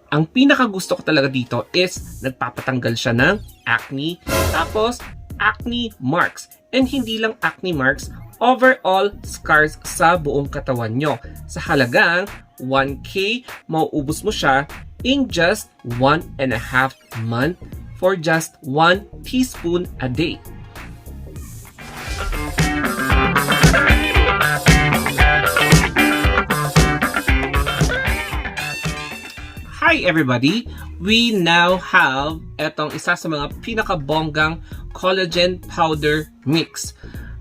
ang pinakagusto ko talaga dito is nagpapatanggal siya ng acne, tapos acne marks. And hindi lang acne marks, overall scars sa buong katawan nyo. Sa halagang 1K, mauubos mo siya in just 1.5 month for just 1 teaspoon a day. Hi everybody! We now have etong isa sa mga pinakabonggang collagen powder mix.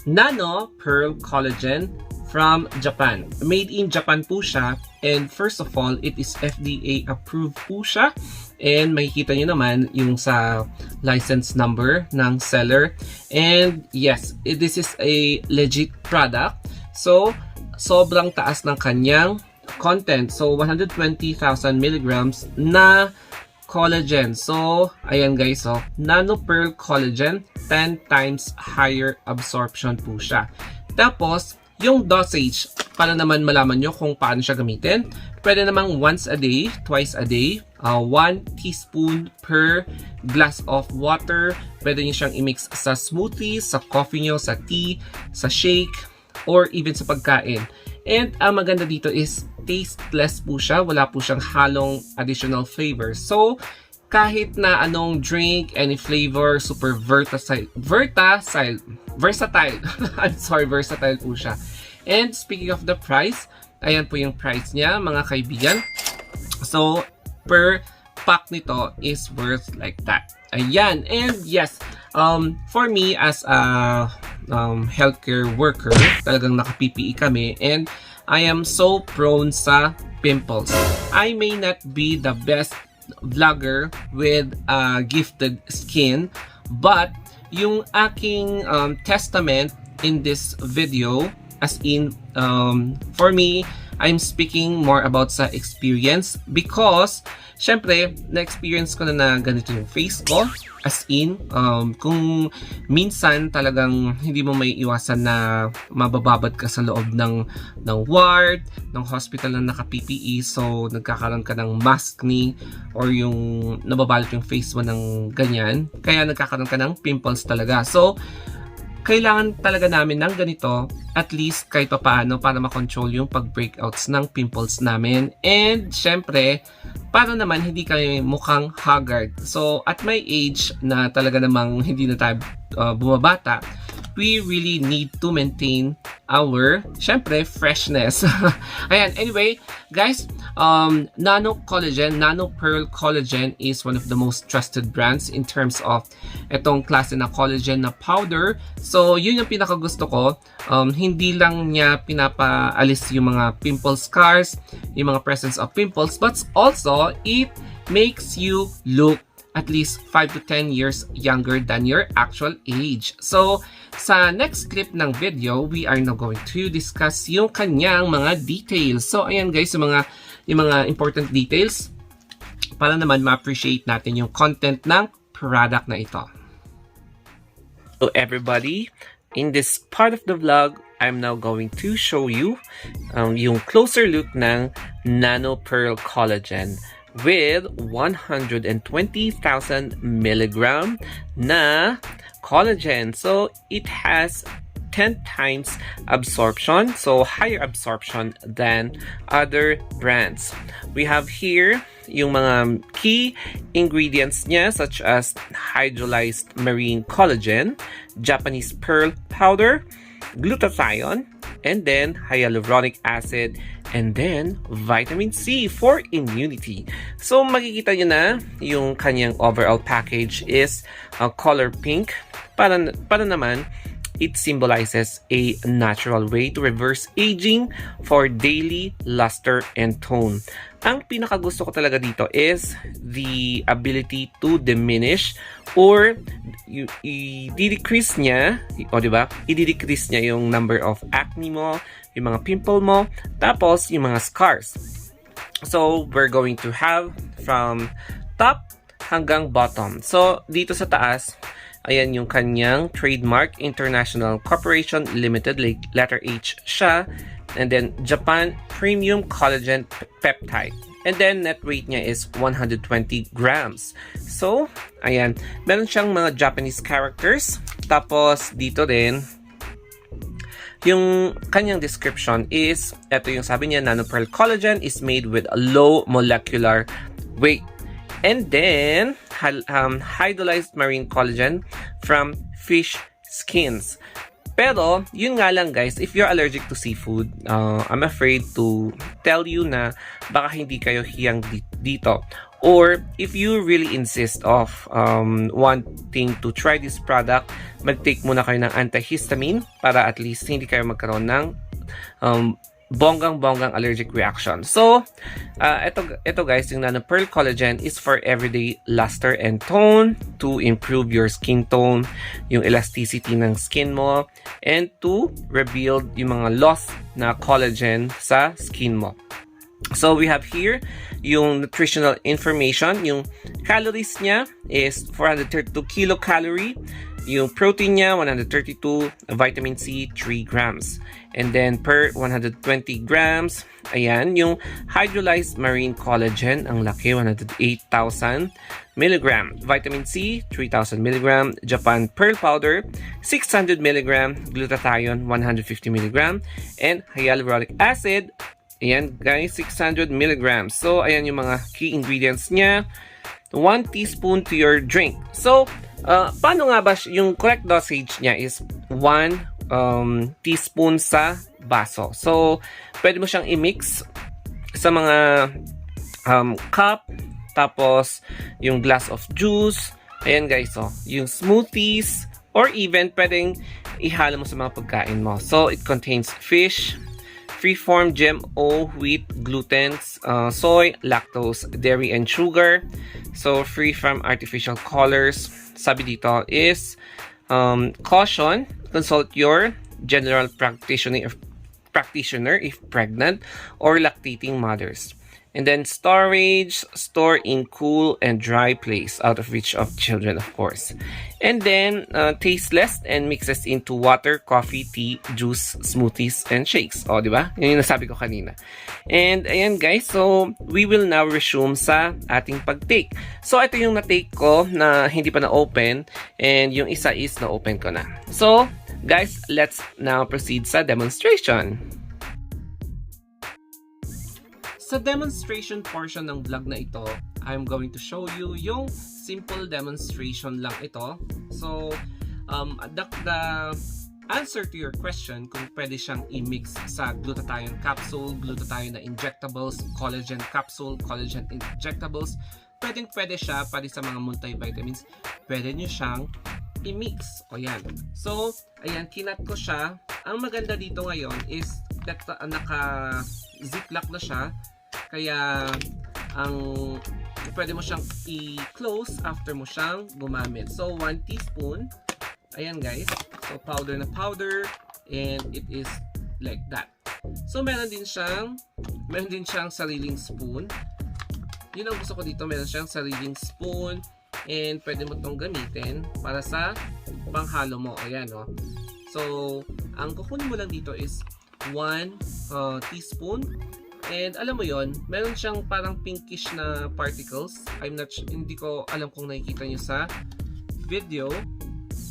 Nano Pearl Collagen from Japan. Made in Japan po siya, and first of all, it is FDA approved po siya. And makikita nyo naman yung sa license number ng seller. And yes, this is a legit product. So, sobrang taas ng kanyang content. So 120,000 milligrams na collagen. So ayan guys, so Nano Pearl Collagen, 10 times higher absorption po siya. Tapos yung dosage, para naman malaman nyo kung paano siya gamitin, pwede namang once a day, twice a day, 1 teaspoon per glass of water. Pwede nyo siyang i-mix sa smoothies, sa coffee nyo, sa tea, sa shake, or even sa pagkain. And ang maganda dito is tasteless po siya. Wala po siyang halong additional flavor. So, kahit na anong drink, any flavor, super versatile. I'm sorry, versatile po siya. And speaking of the price, ayan po yung price niya, mga kaibigan. So, per pack nito is worth like that. Ayan. And yes, for me as a healthcare worker, talagang naka-PPE kami, and I am so prone sa pimples. I may not be the best vlogger with gifted skin, but yung aking testament in this video, as in for me, I'm speaking more about sa experience, because syempre, na-experience ko na ganito yung face ko. As in, kung minsan talagang hindi mo may iwasan na mabababad ka sa loob ng ward, ng hospital na naka-PPE, so nagkakaroon ka ng maskne or yung nababalot yung face mo ng ganyan. Kaya nagkakaroon ka ng pimples talaga. So, kailangan talaga namin ng ganito, at least kahit pa paano, para makontrol yung pag-breakouts ng pimples namin. And syempre, para naman hindi kami mukhang haggard. So at my age na talaga namang hindi na tayo bumabata, we really need to maintain our, syempre, freshness. Ayan, anyway, guys, Nano Pearl Collagen is one of the most trusted brands in terms of itong klase na collagen na powder. So, yun yung pinakagusto ko. Hindi lang niya pinapaalis yung mga pimple scars, yung mga presence of pimples, but also, it makes you look at least 5 to 10 years younger than your actual age. So, sa next clip ng video, we are now going to discuss yung kanyang mga details. So, ayan guys, yung mga important details para naman ma-appreciate natin yung content ng product na ito. So, everybody, in this part of the vlog, I'm now going to show you yung closer look ng Nano Pearl Collagen with 120,000 milligram na collagen. So it has 10 times absorption, so higher absorption than other brands. We have here yung mga key ingredients niya, such as hydrolyzed marine collagen, Japanese pearl powder, glutathione, and then hyaluronic acid, and then vitamin C for immunity. So makikita nyo na yung kanyang overall package is color pink. Para naman, it symbolizes a natural way to reverse aging for daily luster and tone. Ang pinakagusto ko talaga dito is the ability to diminish or i-decrease niya, o diba? I-decrease niya yung number of acne mo, yung mga pimple mo, tapos yung mga scars. So, we're going to have from top hanggang bottom. So, dito sa taas, ayan yung kanyang trademark, International Corporation Limited, letter H siya. And then, Japan Premium Collagen Peptide. And then, net weight niya is 120 grams. So, ayan. Meron siyang mga Japanese characters. Tapos, dito din, yung kanyang description is, ito yung sabi niya, nanopearl collagen is made with a low molecular weight. And then, hydrolyzed marine collagen from fish skins. Pero, yun nga lang guys, if you're allergic to seafood, I'm afraid to tell you na baka hindi kayo hiyang dito. Or, if you really insist of wanting to try this product, mag-take muna kayo ng antihistamine para at least hindi kayo magkaroon ng bonggang allergic reaction. So, ito guys, yung nanopearl collagen is for everyday luster and tone, to improve your skin tone, yung elasticity ng skin mo, and to rebuild yung mga lost na collagen sa skin mo. So, we have here yung nutritional information. Yung calories niya is 432 kilocalorie. Yung protein niya, 132. Vitamin C, 3 grams. And then, per 120 grams, ayan, yung hydrolyzed marine collagen, ang laki, 108,000 milligram. Vitamin C, 3,000 milligram. Japan pearl powder, 600 milligram. Glutathione, 150 milligram. And hyaluronic acid, ayan guys, 600 milligrams. So, ayan yung mga key ingredients niya. 1 teaspoon to your drink. So, paano nga ba yung correct dosage niya is 1 teaspoon sa baso. So, pwede mo siyang i-mix sa mga cup, tapos yung glass of juice. Ayan guys, oh, yung smoothies, or even pwedeng ihalo mo sa mga pagkain mo. So, it contains fish, free-form GMO, wheat, gluten, soy, lactose, dairy, and sugar. So, free from artificial colors. Sabi dito is, caution, consult your general practitioner if pregnant or lactating mothers. And then storage, store in cool and dry place out of reach of children, of course. And then tasteless and mixes into water, coffee, tea, juice, smoothies, and shakes. O, di ba? Yun yung nasabi ko kanina. And ayan guys, so we will now resume sa ating pag-take. So ito yung na-take ko na hindi pa na-open, and yung isa is na-open ko na. So guys, let's now proceed sa demonstration. Sa demonstration portion ng vlog na ito, I'm going to show you yung simple demonstration lang ito. So, the answer to your question kung pwede siyang i-mix sa glutathione capsule, glutathione na injectables, collagen capsule, collagen injectables, pwede siya, pwede sa mga multivitamins, pwede nyo siyang i-mix. O yan. So, ayan, kinat ko siya. Ang maganda dito ngayon is that naka-ziplock na siya. Kaya, pwede mo siyang i-close after mo siyang gumamit. So, 1 teaspoon. Ayan guys. So, powder na powder. And it is like that. So, meron din siyang sariling spoon. Yun ang gusto ko dito. Meron siyang sariling spoon. And pwede mo itong gamitin para sa panghalo mo. Ayan, oh. So, ang kukunin mo lang dito is 1 teaspoon. And alam mo yon, meron siyang parang pinkish na particles. Hindi ko alam kung nakikita nyo sa video.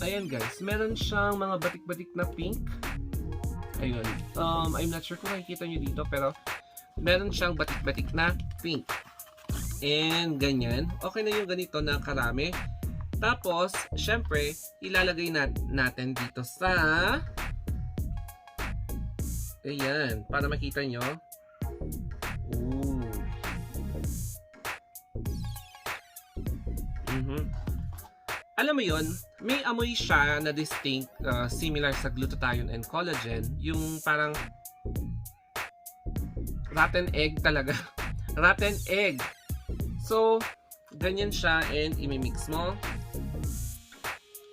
Ayan guys, meron siyang mga batik-batik na pink. Ayun. I'm not sure kung nakikita nyo dito, pero meron siyang batik-batik na pink. And ganyan. Okay na yung ganito na karami. Tapos, syempre, ilalagay natin dito sa... Ayan, para makita nyo. Ooh. Alam mo yon, may amoy siya na distinct, similar sa glutathione and collagen. Yung parang rotten egg talaga. Rotten egg. So, ganyan siya, and imimix mo.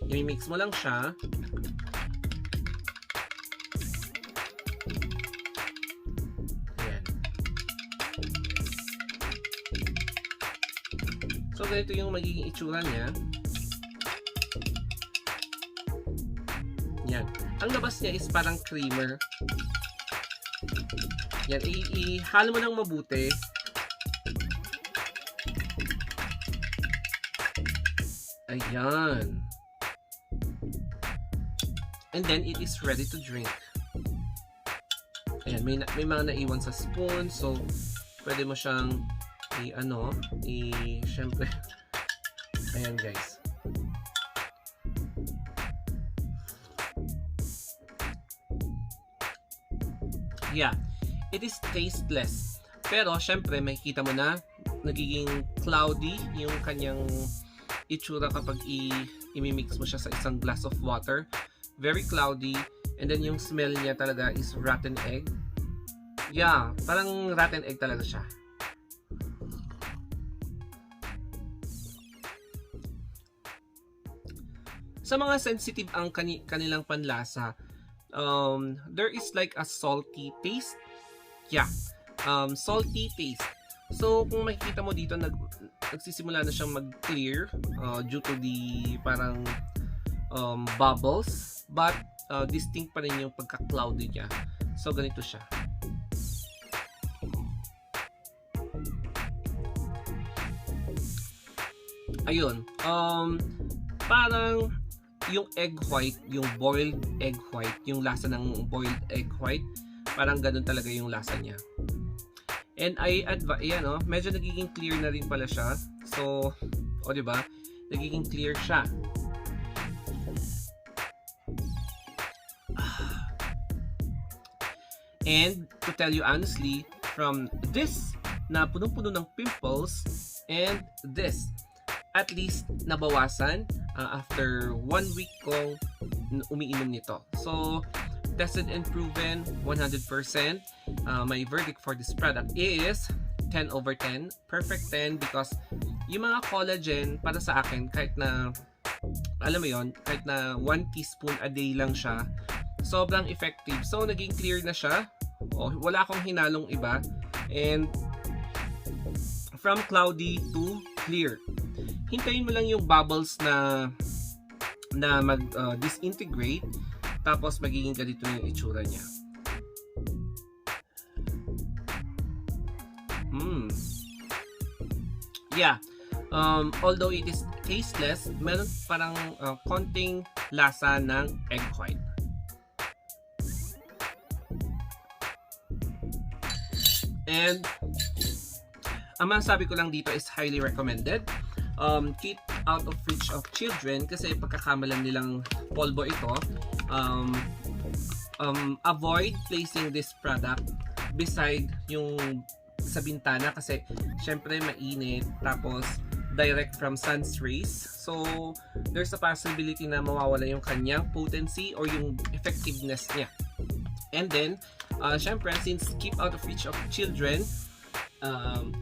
Imimix mo lang siya. So, ganito yung magiging itsura niya. Yan. Ang labas niya is parang creamer. Yan. Ihalo mo lang mabuti. Ayan. And then, it is ready to drink. Ayan, may mga naiwan sa spoon. So, pwede mo siyang syempre, ayan guys. Yeah, it is tasteless. Pero, syempre, makikita mo na nagiging cloudy yung kanyang itsura kapag i-mix mo siya sa isang glass of water. Very cloudy. And then yung smell niya talaga is rotten egg. Yeah, parang rotten egg talaga siya. Sa mga sensitive ang kanilang panlasa, there is like a salty taste. Yeah, salty taste. So, kung makikita mo dito, nagsisimula na siyang mag-clear due to the parang bubbles. But, distinct pa rin yung pagka-cloudy niya. So, ganito siya. Ayun. Parang yung egg white, yung boiled egg white, yung lasa ng boiled egg white, parang ganun talaga yung lasa niya. And medyo nagiging clear na rin pala siya. So, diba? Nagiging clear siya. And to tell you honestly, from this na punong-puno ng pimples and this, at least nabawasan after 1 week kong umiinom nito. So, tested and proven 100%. My verdict for this product is 10 over 10. Perfect 10 because yung mga collagen para sa akin, kahit na, alam mo yon, kahit na 1 teaspoon a day lang siya, sobrang effective. So, naging clear na siya. Wala akong hinalong iba. And from cloudy to clear. Hintayin mo lang yung bubbles na mag-disintegrate. Tapos, magiging ganito yung itsura niya. Yeah. Although it is tasteless, meron parang konting lasa ng egg white. And ang masasabi ko lang dito is highly recommended. Keep out of reach of children kasi pagkakamalan nilang polvo ito. Avoid placing this product beside yung sa bintana kasi syempre mainit, tapos direct from sun's rays. So, there's a possibility na mawawala yung kanyang potency or yung effectiveness niya. And then, syempre, since keep out of reach of children,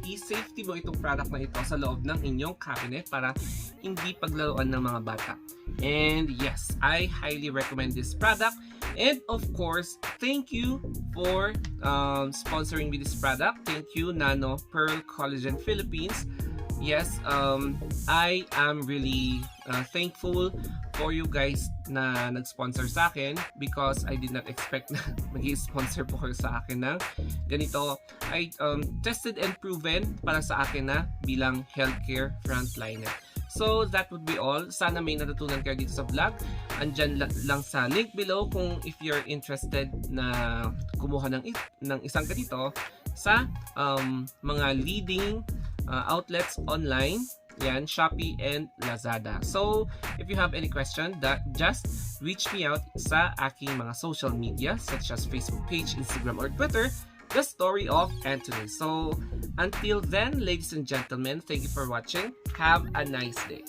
i-safety mo itong product na ito sa loob ng inyong cabinet para hindi paglaruan ng mga bata. And yes, I highly recommend this product. And of course, thank you for sponsoring me this product. Thank you, Nano Pearl Collagen Philippines. Yes, I am really thankful for you guys na nag-sponsor sa akin because I did not expect na mag-sponsor po kayo sa akin ng ganito. I tested and proven para sa akin na bilang healthcare frontliner. So, that would be all. Sana may natutunan kayo dito sa vlog. Andyan lang sa link below kung if you're interested na kumuha ng isang ganito sa mga leading outlets online. Yan, Shopee and Lazada. So, if you have any question, just reach me out sa aking mga social media such as Facebook page, Instagram, or Twitter, The Story of Anthony. So, until then, ladies and gentlemen, thank you for watching. Have a nice day.